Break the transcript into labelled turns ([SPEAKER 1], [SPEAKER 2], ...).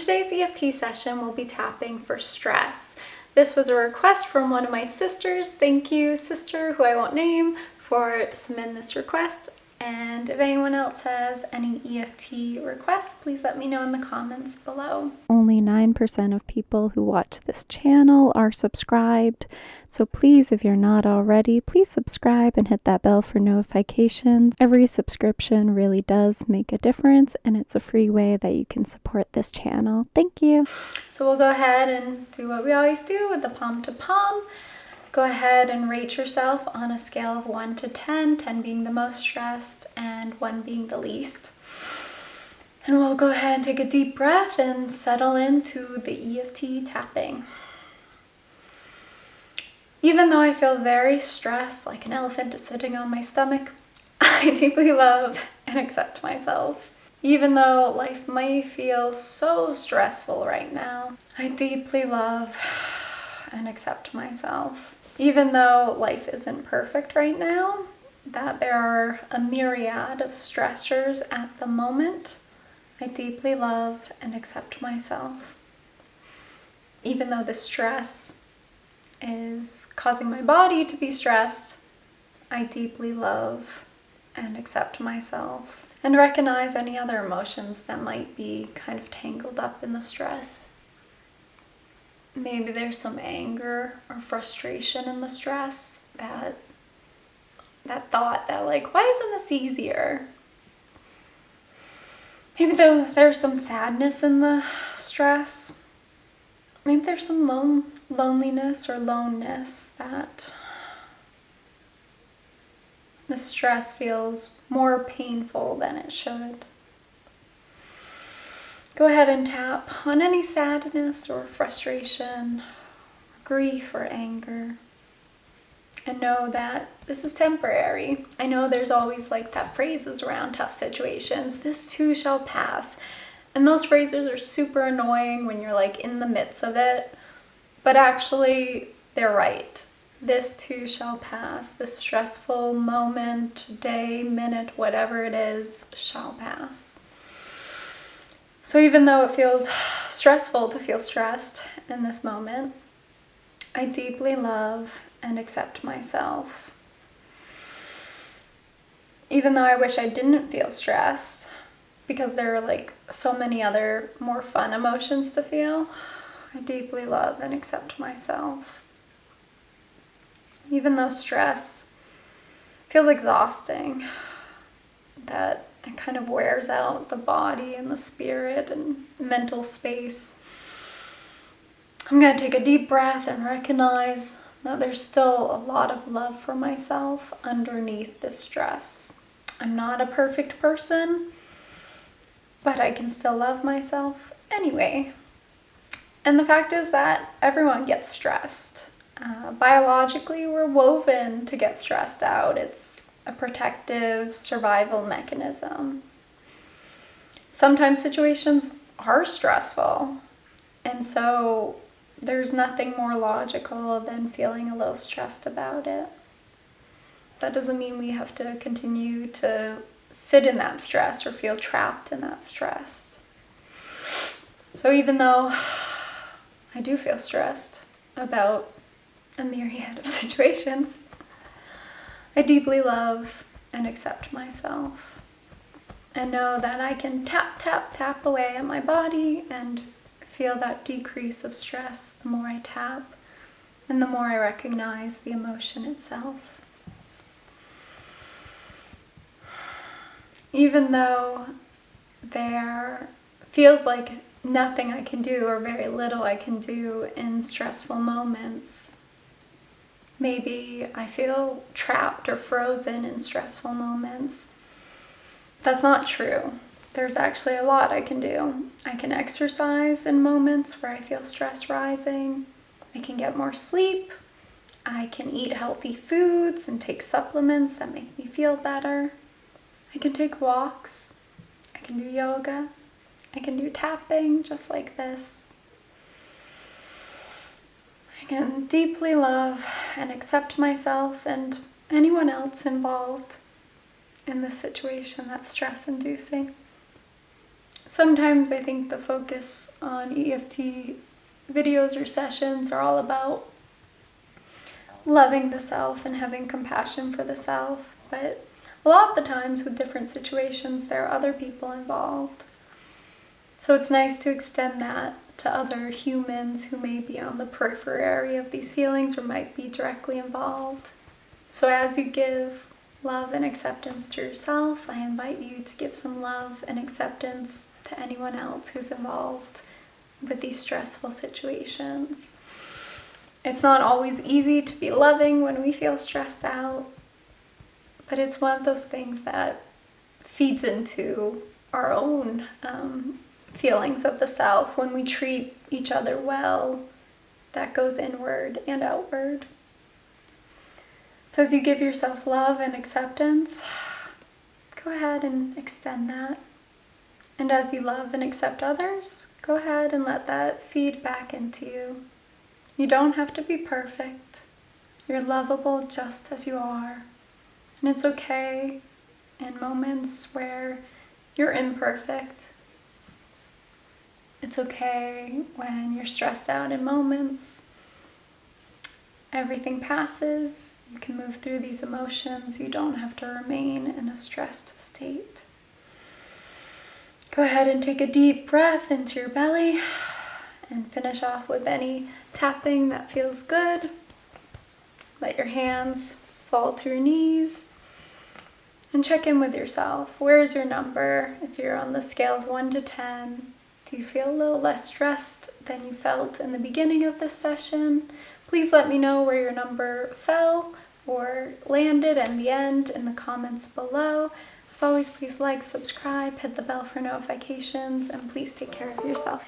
[SPEAKER 1] today's EFT session, we'll be tapping for stress. This was a request from one of my sisters. Thank you, sister, who I won't name, for submitting this request. And if anyone else has any EFT requests, please let me know in the comments below. Only 9% of people who watch this channel are subscribed. So please, if you're not already, please subscribe and hit that bell for notifications. Every subscription really does make a difference, and it's a free way that you can support this channel. Thank you. So we'll go ahead and do what we always do with the palm to palm. Go ahead and rate yourself on a scale of 1 to 10, 10 being the most stressed and 1 being the least. And we'll go ahead and take a deep breath and settle into the EFT tapping. Even though I feel very stressed, like an elephant is sitting on my stomach, I deeply love and accept myself. Even though life might feel so stressful right now, I deeply love and accept myself. Even though life isn't perfect right now, that there are a myriad of stressors at the moment, I deeply love and accept myself. Even though the stress is causing my body to be stressed, I deeply love and accept myself and recognize any other emotions that might be kind of tangled up in the stress. Maybe there's some anger or frustration in the stress, that thought that like, why isn't this easier? Maybe there's some sadness in the stress. Maybe there's some loneliness or loneness, that the stress feels more painful than it should. Go ahead and tap on any sadness or frustration, grief or anger, and know that this is temporary. I know there's always like that phrases around tough situations, this too shall pass. And those phrases are super annoying when you're like in the midst of it, but actually they're right. This too shall pass. This stressful moment, day, minute, whatever it is, shall pass. So even though it feels stressful to feel stressed in this moment, I deeply love and accept myself. Even though I wish I didn't feel stressed, because there are like so many other more fun emotions to feel, I deeply love and accept myself. Even though stress feels exhausting, that it kind of wears out the body and the spirit and mental space, I'm going to take a deep breath and recognize that there's still a lot of love for myself underneath this stress. I'm not a perfect person, but I can still love myself anyway. And the fact is that everyone gets stressed. Biologically, we're woven to get stressed out. It's a protective survival mechanism. Sometimes situations are stressful, and so there's nothing more logical than feeling a little stressed about it. That doesn't mean we have to continue to sit in that stress or feel trapped in that stress. So even though I do feel stressed about a myriad of situations, I deeply love and accept myself, and know that I can tap, tap, tap away at my body and feel that decrease of stress the more I tap and the more I recognize the emotion itself. Even though there feels like nothing I can do or very little I can do in stressful moments, maybe I feel trapped or frozen in stressful moments. That's not true. There's actually a lot I can do. I can exercise in moments where I feel stress rising. I can get more sleep. I can eat healthy foods and take supplements that make me feel better. I can take walks. I can do yoga. I can do tapping just like this. I can deeply love and accept myself and anyone else involved in this situation that's stress-inducing. Sometimes I think the focus on EFT videos or sessions are all about loving the self and having compassion for the self, but a lot of the times with different situations there are other people involved. So it's nice to extend that to other humans who may be on the periphery of these feelings or might be directly involved. So as you give love and acceptance to yourself, I invite you to give some love and acceptance to anyone else who's involved with these stressful situations. It's not always easy to be loving when we feel stressed out, but it's one of those things that feeds into our own feelings of the self. When we treat each other well, that goes inward and outward. So as you give yourself love and acceptance, go ahead and extend that. And as you love and accept others, go ahead and let that feed back into you. You don't have to be perfect. You're lovable just as you are. And it's okay in moments where you're imperfect. It's okay when you're stressed out in moments. Everything passes. You can move through these emotions. You don't have to remain in a stressed state. Go ahead and take a deep breath into your belly and finish off with any tapping that feels good. Let your hands fall to your knees and check in with yourself. Where is your number? If you're on the scale of 1 to 10, do you feel a little less stressed than you felt in the beginning of this session? Please let me know where your number fell or landed in the end in the comments below. As always, please like, subscribe, hit the bell for notifications, and please take care of yourself.